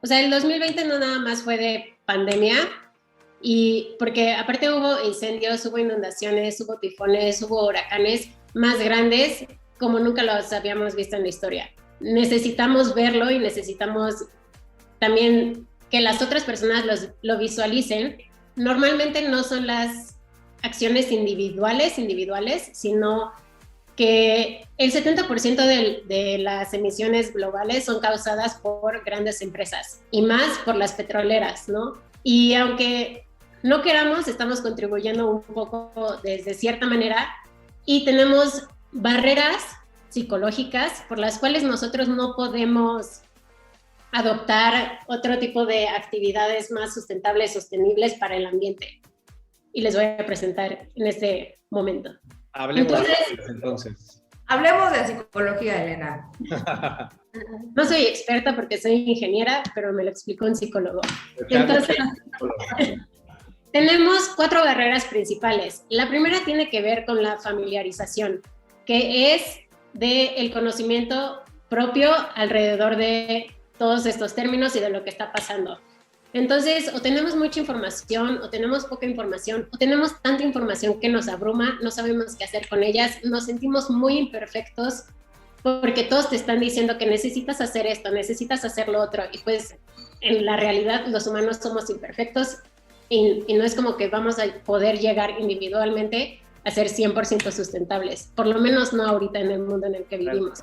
O sea, el 2020 no nada más fue de pandemia, y porque aparte hubo incendios, hubo inundaciones, hubo tifones, hubo huracanes más grandes como nunca los habíamos visto en la historia. Necesitamos verlo y necesitamos también que las otras personas lo visualicen. Normalmente no son las acciones individuales, sino que el 70% de las emisiones globales son causadas por grandes empresas y más por las petroleras, ¿no? Y aunque no queramos, estamos contribuyendo un poco desde cierta manera y tenemos barreras psicológicas por las cuales nosotros no podemos adoptar otro tipo de actividades más sustentables, sostenibles para el ambiente. Y les voy a presentar en este momento. Hablemos entonces. Hablemos de psicología, Elena. No soy experta porque soy ingeniera, pero me lo explicó un psicólogo. Entonces, tenemos 4 barreras principales. La primera tiene que ver con la familiarización, que es del conocimiento propio alrededor de todos estos términos y de lo que está pasando. Entonces, o tenemos mucha información, o tenemos poca información, o tenemos tanta información que nos abruma, no sabemos qué hacer con ellas, nos sentimos muy imperfectos porque todos te están diciendo que necesitas hacer esto, necesitas hacer lo otro, y pues en la realidad los humanos somos imperfectos y no es como que vamos a poder llegar individualmente a ser 100% sustentables, por lo menos no ahorita en el mundo en el que vivimos.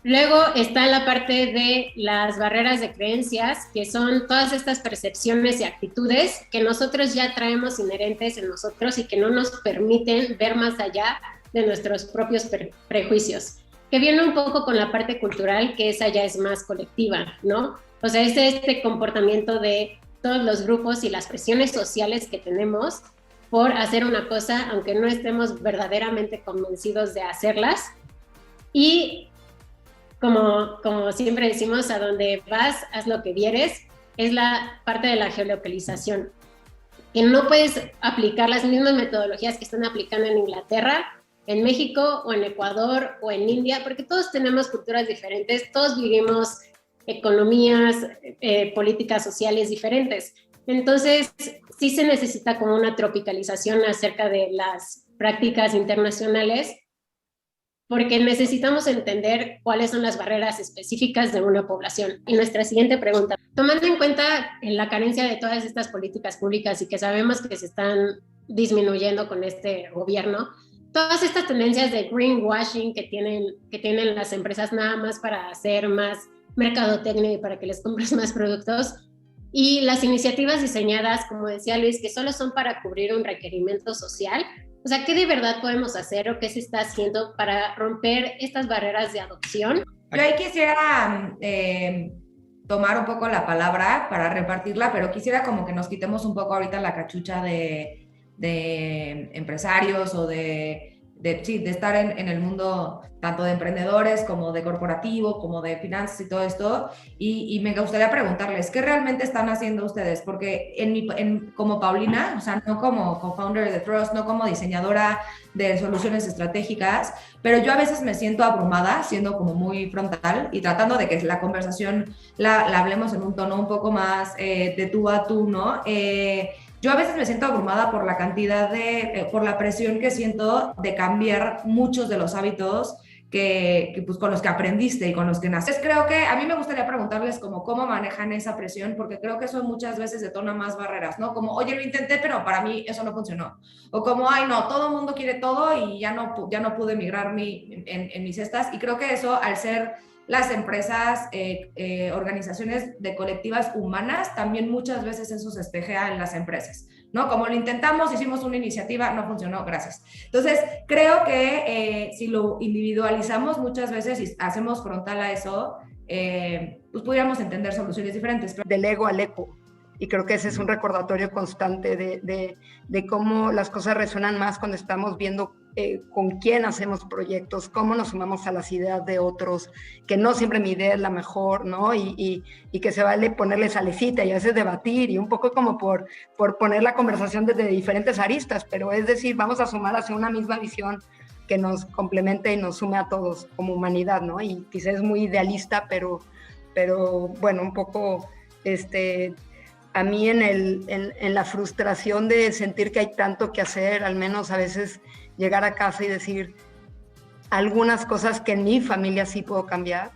Luego está la parte de las barreras de creencias, que son todas estas percepciones y actitudes que nosotros ya traemos inherentes en nosotros y que no nos permiten ver más allá de nuestros propios prejuicios, que viene un poco con la parte cultural, que esa ya es más colectiva, ¿no? O sea, es este comportamiento de todos los grupos y las presiones sociales que tenemos por hacer una cosa, aunque no estemos verdaderamente convencidos de hacerlas. Y como siempre decimos, a donde vas, haz lo que vieres, es la parte de la geolocalización, que no puedes aplicar las mismas metodologías que están aplicando en Inglaterra, en México o en Ecuador o en India, porque todos tenemos culturas diferentes, todos vivimos economías, políticas sociales diferentes. Entonces, sí se necesita como una tropicalización acerca de las prácticas internacionales, porque necesitamos entender cuáles son las barreras específicas de una población. Y nuestra siguiente pregunta, tomando en cuenta la carencia de todas estas políticas públicas y que sabemos que se están disminuyendo con este gobierno, todas estas tendencias de greenwashing que tienen las empresas nada más para hacer más mercadotecnia y para que les compres más productos, y las iniciativas diseñadas, como decía Luis, que solo son para cubrir un requerimiento social. O sea, ¿qué de verdad podemos hacer o qué se está haciendo para romper estas barreras de adopción? Yo ahí quisiera tomar un poco la palabra para repartirla, pero quisiera como que nos quitemos un poco ahorita la cachucha de empresarios o de estar en el mundo tanto de emprendedores como de corporativo, como de finanzas y todo esto, y me gustaría preguntarles, ¿qué realmente están haciendo ustedes? Porque como Paulina, o sea, no como co-founder de Trust, no como diseñadora de soluciones estratégicas, pero yo a veces me siento abrumada, siendo como muy frontal y tratando de que la conversación la hablemos en un tono un poco más de tú a tú, ¿no? Yo a veces me siento abrumada por la cantidad por la presión que siento de cambiar muchos de los hábitos que pues, con los que aprendiste y con los que naciste. Creo que a mí me gustaría preguntarles cómo manejan esa presión, porque creo que eso muchas veces detona más barreras, ¿no? Como, oye, lo intenté, pero para mí eso no funcionó. O como, ay, no, todo el mundo quiere todo y ya no pude migrar en mis cestas. Y creo que eso, al ser las empresas, organizaciones de colectivas humanas, también muchas veces eso se espejea en las empresas, ¿no? Como lo intentamos, hicimos una iniciativa, no funcionó, gracias. Entonces, creo que si lo individualizamos muchas veces y hacemos frontal a eso, pues podríamos entender soluciones diferentes. Del ego al eco. Y creo que ese es un recordatorio constante de cómo las cosas resuenan más cuando estamos viendo con quién hacemos proyectos, cómo nos sumamos a las ideas de otros, que no siempre mi idea es la mejor, ¿no? Y que se vale ponerle salecita y a veces debatir y un poco como por poner la conversación desde diferentes aristas, pero es decir, vamos a sumar hacia una misma visión que nos complemente y nos sume a todos como humanidad, ¿no? Y quizás es muy idealista, pero bueno, un poco A mí en la frustración de sentir que hay tanto que hacer, al menos a veces llegar a casa y decir algunas cosas que en mi familia sí puedo cambiar,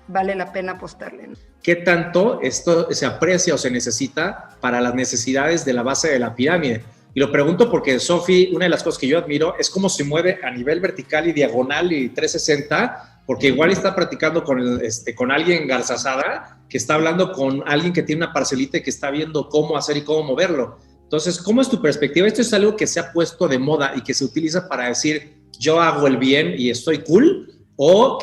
vale la pena apostarle, ¿no? ¿Qué tanto esto se aprecia o se necesita para las necesidades de la base de la pirámide? Y lo pregunto porque, Sofi, una de las cosas que yo admiro es cómo se mueve a nivel vertical y diagonal y 360, porque igual está practicando con alguien garzazada, que está hablando con alguien que tiene una parcelita y que está viendo cómo hacer y cómo moverlo. Entonces, ¿cómo es tu perspectiva? ¿Esto es algo que se ha puesto de moda y que se utiliza para decir, yo hago el bien y estoy cool? ¿O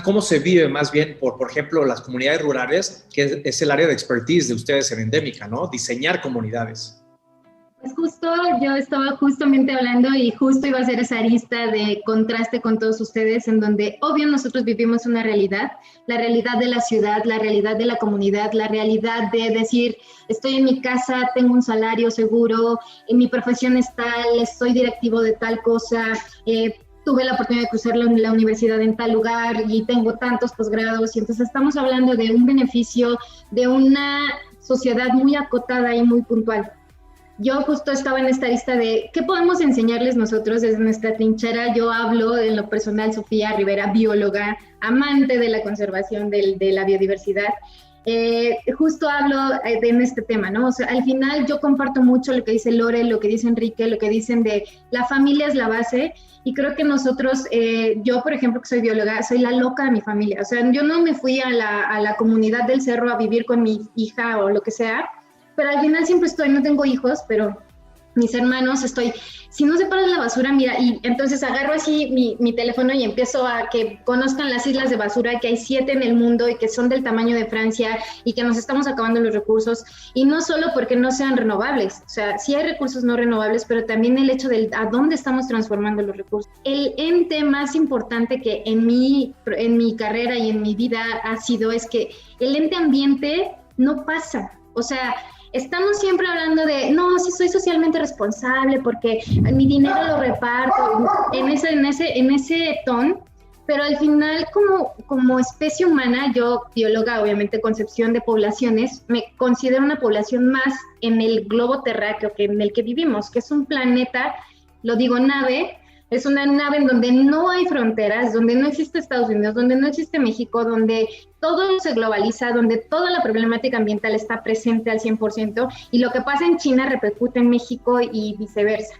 cómo se vive más bien por ejemplo, las comunidades rurales, que es el área de expertise de ustedes en Endémica, ¿no? Diseñar comunidades. Pues justo, yo estaba justamente hablando y justo iba a hacer esa arista de contraste con todos ustedes, en donde obvio nosotros vivimos una realidad, la realidad de la ciudad, la realidad de la comunidad, la realidad de decir, estoy en mi casa, tengo un salario seguro, en mi profesión es tal, soy directivo de tal cosa, tuve la oportunidad de cruzar la universidad en tal lugar y tengo tantos posgrados, y entonces estamos hablando de un beneficio de una sociedad muy acotada y muy puntual. Yo justo estaba en esta lista de qué podemos enseñarles nosotros desde nuestra trinchera. Yo hablo en lo personal, Sofía Rivera, bióloga, amante de la conservación de la biodiversidad. Justo hablo en este tema, ¿no? O sea, al final yo comparto mucho lo que dice Lore, lo que dice Enrique, lo que dicen de la familia es la base, y creo que nosotros, yo por ejemplo que soy bióloga, soy la loca de mi familia. O sea, yo no me fui a la comunidad del cerro a vivir con mi hija o lo que sea, pero al final siempre estoy, no tengo hijos, pero mis hermanos, si no separas la basura, mira, y entonces agarro así mi teléfono y empiezo a que conozcan las islas de basura, que hay 7 en el mundo y que son del tamaño de Francia y que nos estamos acabando los recursos, y no solo porque no sean renovables, o sea, sí hay recursos no renovables, pero también el hecho de a dónde estamos transformando los recursos. El ente más importante que en mi carrera y en mi vida es que el ente ambiente no pasa, o sea, estamos siempre hablando de, no, sí soy socialmente responsable porque mi dinero lo reparto, en ese tono, pero al final como especie humana, yo, bióloga, obviamente, concepción de poblaciones, me considero una población más en el globo terráqueo que en el que vivimos, que es un planeta, lo digo nave, es una nave en donde no hay fronteras, donde no existe Estados Unidos, donde no existe México, donde todo se globaliza, donde toda la problemática ambiental está presente al 100%, y lo que pasa en China repercute en México y viceversa.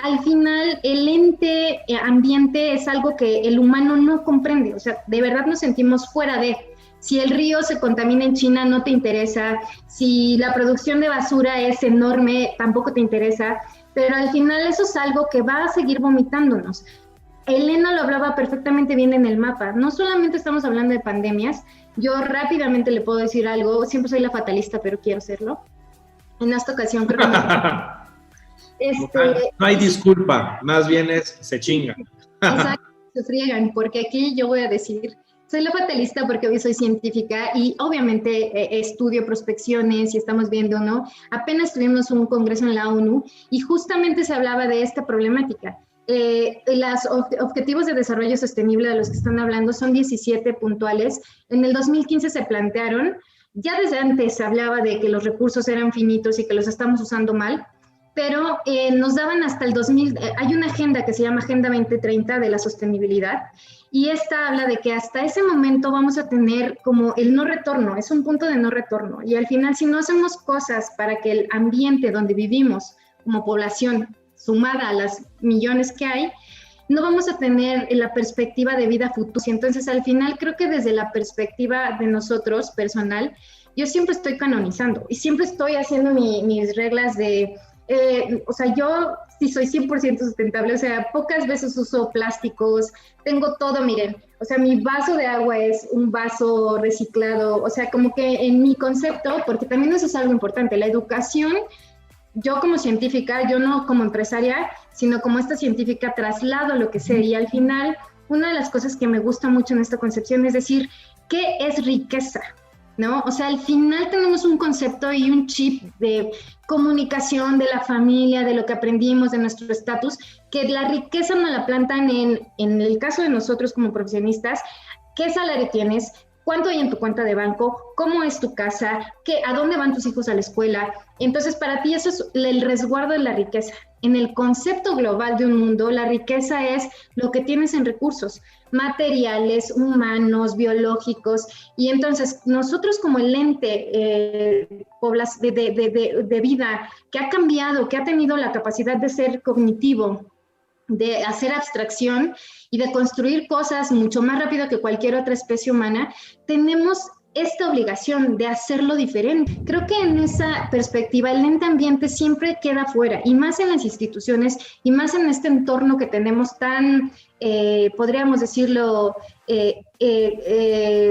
Al final, el ente ambiente es algo que el humano no comprende, o sea, de verdad nos sentimos fuera de. Si el río se contamina en China, no te interesa. Si la producción de basura es enorme, tampoco te interesa. Pero al final eso es algo que va a seguir vomitándonos. Elena lo hablaba perfectamente bien en el mapa. No solamente estamos hablando de pandemias. Yo rápidamente le puedo decir algo. Siempre soy la fatalista, pero quiero serlo. En esta ocasión creo que... No hay disculpa. Más bien se chingan. Exacto, se friegan. Porque aquí yo voy a decir... Soy la fatalista porque hoy soy científica y obviamente estudio prospecciones y estamos viendo, ¿no? Apenas tuvimos un congreso en la ONU y justamente se hablaba de esta problemática. Los objetivos de desarrollo sostenible de los que están hablando son 17 puntuales. En el 2015 se plantearon, ya desde antes se hablaba de que los recursos eran finitos y que los estamos usando mal, pero nos daban hasta el 2000, hay una agenda que se llama Agenda 2030 de la sostenibilidad, y esta habla de que hasta ese momento vamos a tener como el no retorno, es un punto de no retorno, y al final si no hacemos cosas para que el ambiente donde vivimos como población, sumada a las millones que hay, no vamos a tener la perspectiva de vida futura. Entonces al final creo que desde la perspectiva de nosotros personal, yo siempre estoy canonizando y siempre estoy haciendo mis reglas de... o sea, yo sí soy 100% sustentable, o sea, pocas veces uso plásticos, tengo todo, miren, o sea, mi vaso de agua es un vaso reciclado, o sea, como que en mi concepto, porque también eso es algo importante, la educación, yo como científica, yo no como empresaria, sino como esta científica traslado lo que sé, y al final, una de las cosas que me gusta mucho en esta concepción es decir, ¿qué es riqueza? ¿No? O sea, al final tenemos un concepto y un chip de comunicación de la familia, de lo que aprendimos, de nuestro estatus, que la riqueza nos la plantan en el caso de nosotros como profesionistas, ¿qué salario tienes? cuánto hay en tu cuenta de banco, cómo es tu casa, a dónde van tus hijos a la escuela. Entonces, para ti eso es el resguardo de la riqueza. En el concepto global de un mundo, la riqueza es lo que tienes en recursos materiales, humanos, biológicos. Y entonces, nosotros como el ente de vida que ha cambiado, que ha tenido la capacidad de ser cognitivo, de hacer abstracción y de construir cosas mucho más rápido que cualquier otra especie humana, tenemos esta obligación de hacerlo diferente. Creo que en esa perspectiva el ente ambiente siempre queda fuera, y más en las instituciones, y más en este entorno que tenemos tan, podríamos decirlo,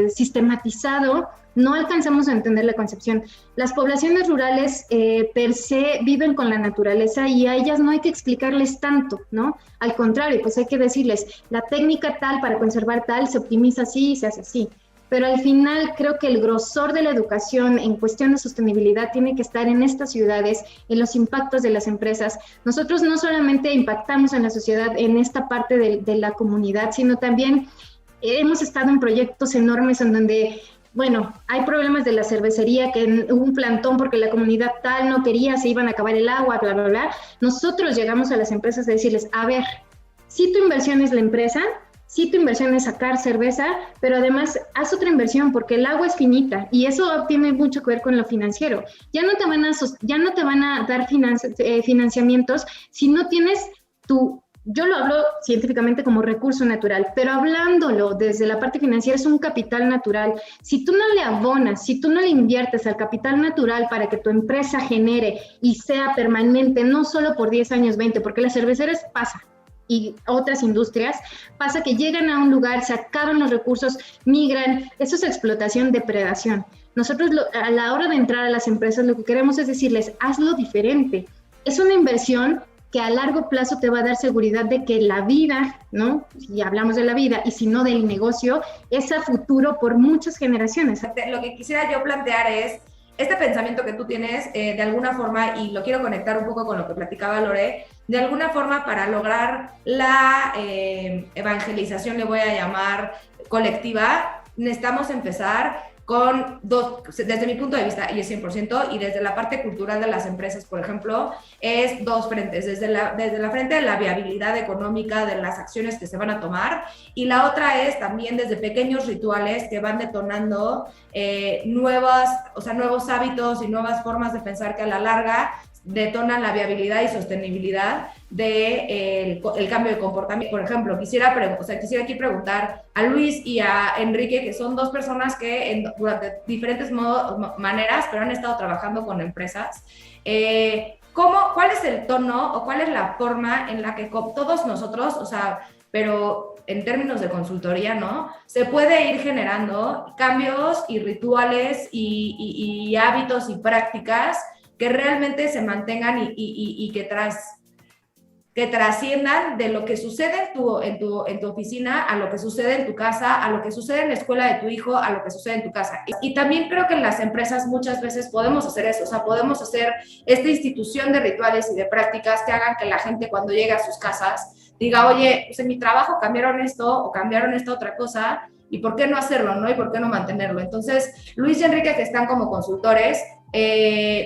sistematizado. No alcanzamos a entender la concepción. Las poblaciones rurales per se viven con la naturaleza y a ellas no hay que explicarles tanto, ¿no? Al contrario, pues hay que decirles, la técnica tal para conservar tal se optimiza así y se hace así. Pero al final creo que el grosor de la educación en cuestión de sostenibilidad tiene que estar en estas ciudades, en los impactos de las empresas. Nosotros no solamente impactamos en la sociedad, en esta parte de la comunidad, sino también hemos estado en proyectos enormes en donde, bueno, hay problemas de la cervecería, que hubo un plantón porque la comunidad tal no quería, se iban a acabar el agua, bla, bla, bla. Nosotros llegamos a las empresas a decirles, a ver, si tu inversión es la empresa, si tu inversión es sacar cerveza, pero además haz otra inversión porque el agua es finita y eso tiene mucho que ver con lo financiero. Ya no te van a dar financiamientos si no tienes yo lo hablo científicamente como recurso natural, pero hablándolo desde la parte financiera es un capital natural. Si tú no le abonas, si tú no le inviertes al capital natural para que tu empresa genere y sea permanente, no solo por 10 años, 20, porque las cerveceras pasa, y otras industrias, pasa que llegan a un lugar, se acaban los recursos, migran, eso es explotación, depredación. Nosotros a la hora de entrar a las empresas lo que queremos es decirles, hazlo diferente. Es una inversión que a largo plazo te va a dar seguridad de que la vida, ¿no? Y hablamos de la vida, y si no del negocio, es a futuro por muchas generaciones. Lo que quisiera yo plantear es, este pensamiento que tú tienes, de alguna forma, y lo quiero conectar un poco con lo que platicaba Lore, de alguna forma para lograr la evangelización, le voy a llamar, colectiva, necesitamos empezar con desde mi punto de vista, y es 100%, y desde la parte cultural de las empresas, por ejemplo, es dos frentes, desde la frente de la viabilidad económica de las acciones que se van a tomar, y la otra es también desde pequeños rituales que van detonando nuevos hábitos y nuevas formas de pensar que a la larga detonan la viabilidad y sostenibilidad del cambio de comportamiento. Por ejemplo, quisiera aquí preguntar a Luis y a Enrique, que son dos personas que durante diferentes maneras, pero han estado trabajando con empresas. ¿Cuál es el tono o cuál es la forma en la que todos nosotros, pero en términos de consultoría, ¿no? Se puede ir generando cambios y rituales y hábitos y prácticas que realmente se mantengan y que trasciendan de lo que sucede en tu oficina, a lo que sucede en tu casa, a lo que sucede en la escuela de tu hijo, a lo que sucede en tu casa. Y también creo que en las empresas muchas veces podemos hacer eso, podemos hacer esta institución de rituales y de prácticas que hagan que la gente cuando llegue a sus casas diga, oye, pues en mi trabajo cambiaron esto o cambiaron esta otra cosa, ¿y por qué no hacerlo, no? ¿Y por qué no mantenerlo? Entonces, Luis y Enrique, que están como consultores,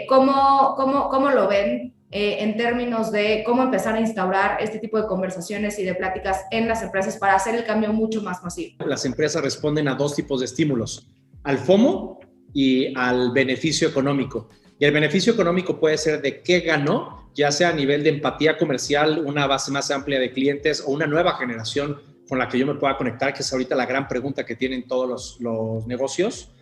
¿cómo lo ven en términos de cómo empezar a instaurar este tipo de conversaciones y de pláticas en las empresas para hacer el cambio mucho más masivo? Las empresas responden a dos tipos de estímulos, al FOMO y al beneficio económico. Y el beneficio económico puede ser de qué ganó, ya sea a nivel de empatía comercial, una base más amplia de clientes o una nueva generación con la que yo me pueda conectar, que es ahorita la gran pregunta que tienen todos los negocios.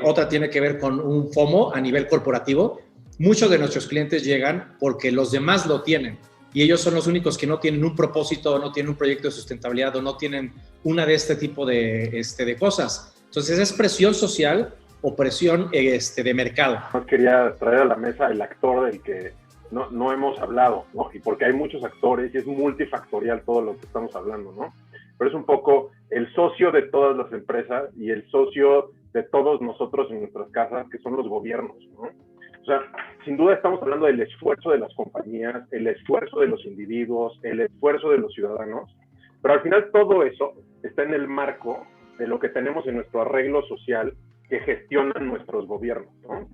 Otra tiene que ver con un FOMO a nivel corporativo. Muchos de nuestros clientes llegan porque los demás lo tienen y ellos son los únicos que no tienen un propósito, no tienen un proyecto de sustentabilidad o no tienen una de este tipo de cosas. Entonces es presión social o presión de mercado. Quería traer a la mesa el actor del que no hemos hablado, ¿no? Y porque hay muchos actores y es multifactorial todo lo que estamos hablando, ¿no? Pero es un poco el socio de todas las empresas y el socio de todos nosotros en nuestras casas, que son los gobiernos, ¿no? O sea, sin duda estamos hablando del esfuerzo de las compañías, el esfuerzo de los individuos, el esfuerzo de los ciudadanos, pero al final todo eso está en el marco de lo que tenemos en nuestro arreglo social que gestionan nuestros gobiernos, ¿no?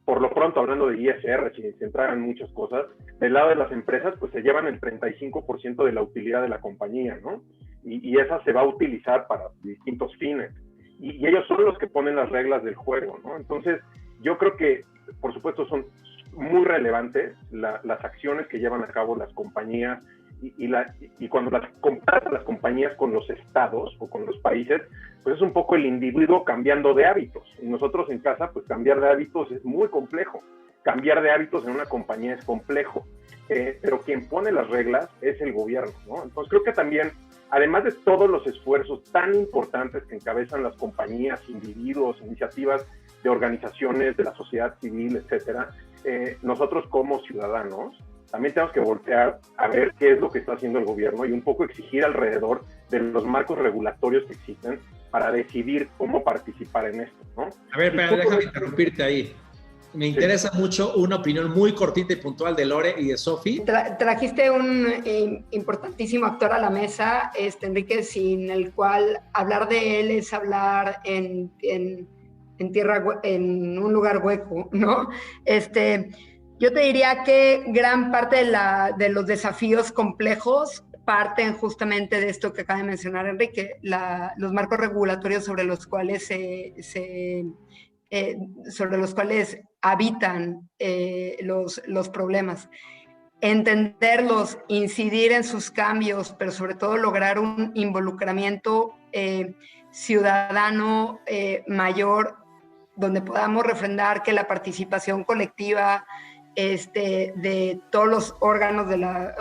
Por lo pronto, hablando de ISR, sin entrar en muchas cosas, del lado de las empresas, pues se llevan el 35% de la utilidad de la compañía, ¿no? Y esa se va a utilizar para distintos fines. Y ellos son los que ponen las reglas del juego, ¿no? Entonces, yo creo que, por supuesto, son muy relevantes las acciones que llevan a cabo las compañías y cuando las comparas las compañías con los estados o con los países, pues es un poco el individuo cambiando de hábitos. Y nosotros en casa, pues cambiar de hábitos es muy complejo. Cambiar de hábitos en una compañía es complejo. Pero quien pone las reglas es el gobierno, ¿no? Entonces creo que también, además de todos los esfuerzos tan importantes que encabezan las compañías, individuos, iniciativas de organizaciones de la sociedad civil, etcétera, nosotros como ciudadanos también tenemos que voltear a ver qué es lo que está haciendo el gobierno y un poco exigir alrededor de los marcos regulatorios que existen para decidir cómo participar en esto, ¿no? A ver, pero déjame interrumpirte ahí. Me interesa mucho una opinión muy cortita y puntual de Lore y de Sofi. Trajiste un importantísimo actor a la mesa, Enrique, sin el cual hablar de él es hablar en un lugar hueco, ¿no? Yo te diría que gran parte de los desafíos complejos parten justamente de esto que acaba de mencionar Enrique, los marcos regulatorios sobre los cuales habitan los problemas. Entenderlos, incidir en sus cambios, pero sobre todo lograr un involucramiento ciudadano mayor, donde podamos refrendar que la participación colectiva de todos los órganos de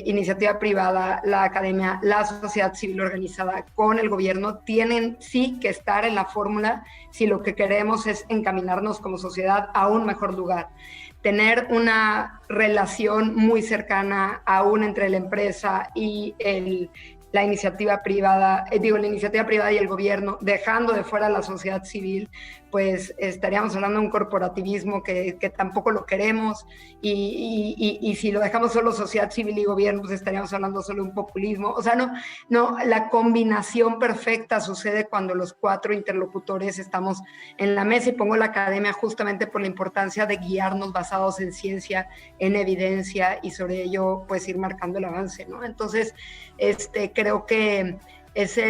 iniciativa privada, la academia, la sociedad civil organizada con el gobierno tienen sí que estar en la fórmula si lo que queremos es encaminarnos como sociedad a un mejor lugar. Tener una relación muy cercana aún entre la empresa y la iniciativa privada, la iniciativa privada y el gobierno, dejando de fuera la sociedad civil, pues estaríamos hablando de un corporativismo que tampoco lo queremos, y si lo dejamos solo sociedad civil y gobierno, pues estaríamos hablando solo de un populismo. O sea, no, la combinación perfecta sucede cuando los cuatro interlocutores estamos en la mesa, y pongo la academia justamente por la importancia de guiarnos basados en ciencia, en evidencia, y sobre ello pues ir marcando el avance, ¿no? Entonces, creo que es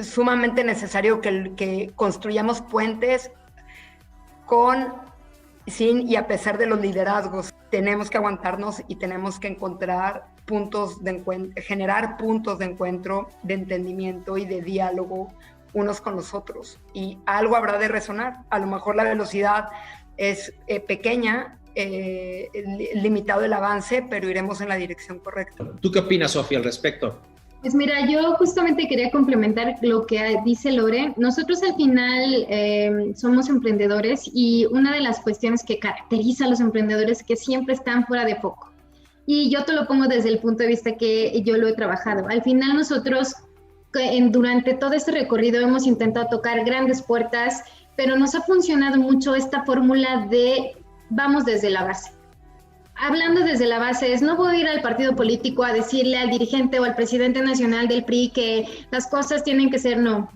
sumamente necesario que construyamos puentes sin y a pesar de los liderazgos. Tenemos que aguantarnos y tenemos que encontrar generar puntos de encuentro, de entendimiento y de diálogo unos con los otros. Y algo habrá de resonar. A lo mejor la velocidad es pequeña, limitado el avance, pero iremos en la dirección correcta. ¿Tú qué opinas, Sofía, al respecto? Pues mira, yo justamente quería complementar lo que dice Lore. Nosotros al final somos emprendedores, y una de las cuestiones que caracteriza a los emprendedores es que siempre están fuera de foco. Y yo te lo pongo desde el punto de vista que yo lo he trabajado. Al final nosotros durante todo este recorrido hemos intentado tocar grandes puertas, pero nos ha funcionado mucho esta fórmula de vamos desde la base. Hablando desde la base no voy a ir al partido político a decirle al dirigente o al presidente nacional del PRI que las cosas tienen que ser, no.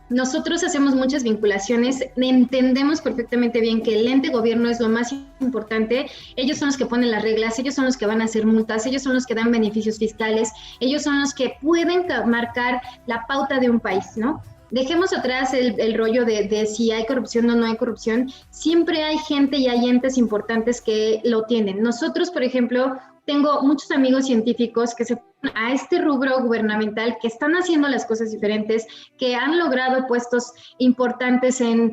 Nosotros hacemos muchas vinculaciones, entendemos perfectamente bien que el ente gobierno es lo más importante. Ellos son los que ponen las reglas, ellos son los que van a hacer multas, ellos son los que dan beneficios fiscales, ellos son los que pueden marcar la pauta de un país, ¿no? Dejemos atrás el rollo de si hay corrupción o no hay corrupción. Siempre hay gente y hay entes importantes que lo tienen. Nosotros, por ejemplo, tengo muchos amigos científicos que se ponen a este rubro gubernamental, que están haciendo las cosas diferentes, que han logrado puestos importantes en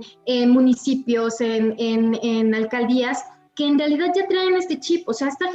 municipios, en alcaldías, que en realidad ya traen este chip. O sea, esta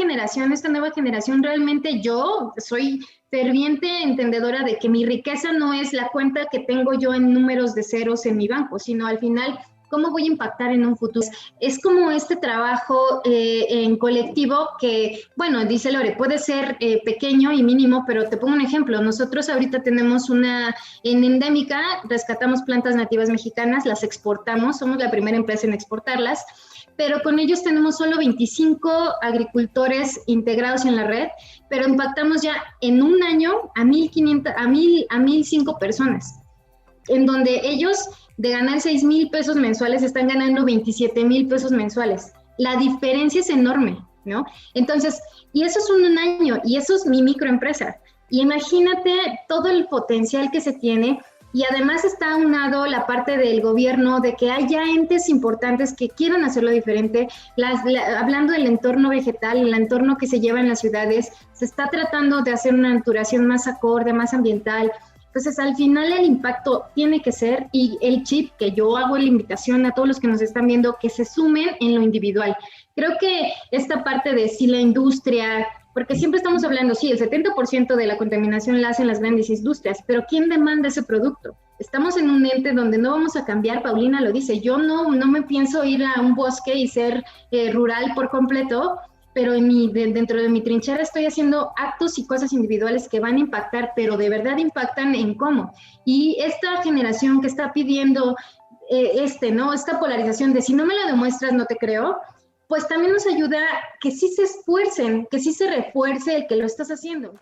nueva generación, realmente yo soy ferviente entendedora de que mi riqueza no es la cuenta que tengo yo en números de ceros en mi banco, sino al final, ¿cómo voy a impactar en un futuro? Es como este trabajo en colectivo que, bueno, dice Lore, puede ser pequeño y mínimo, pero te pongo un ejemplo. Nosotros ahorita tenemos en Endémica, rescatamos plantas nativas mexicanas, las exportamos, somos la primera empresa en exportarlas, pero con ellos tenemos solo 25 agricultores integrados en la red, pero impactamos ya en un año a 1,005 personas, en donde ellos de ganar 6,000 pesos mensuales están ganando 27,000 pesos mensuales. La diferencia es enorme, ¿no? Entonces, y eso es un año, y eso es mi microempresa. Y imagínate todo el potencial que se tiene, y además está aunado la parte del gobierno, de que haya entes importantes que quieran hacerlo diferente. Hablando del entorno vegetal, el entorno que se lleva en las ciudades, se está tratando de hacer una naturación más acorde, más ambiental. Entonces, al final el impacto tiene que ser, y el chip, que yo hago la invitación a todos los que nos están viendo, que se sumen en lo individual. Creo que esta parte de si la industria, porque siempre estamos hablando, sí, el 70% de la contaminación la hacen las grandes industrias, pero ¿quién demanda ese producto? Estamos en un ente donde no vamos a cambiar, Paulina lo dice, yo no me pienso ir a un bosque y ser rural por completo, pero dentro de mi trinchera estoy haciendo actos y cosas individuales que van a impactar, pero de verdad impactan en cómo. Y esta generación que está pidiendo esta polarización de si no me la demuestras no te creo, pues también nos ayuda que sí se esfuercen, que sí se refuerce el que lo estás haciendo.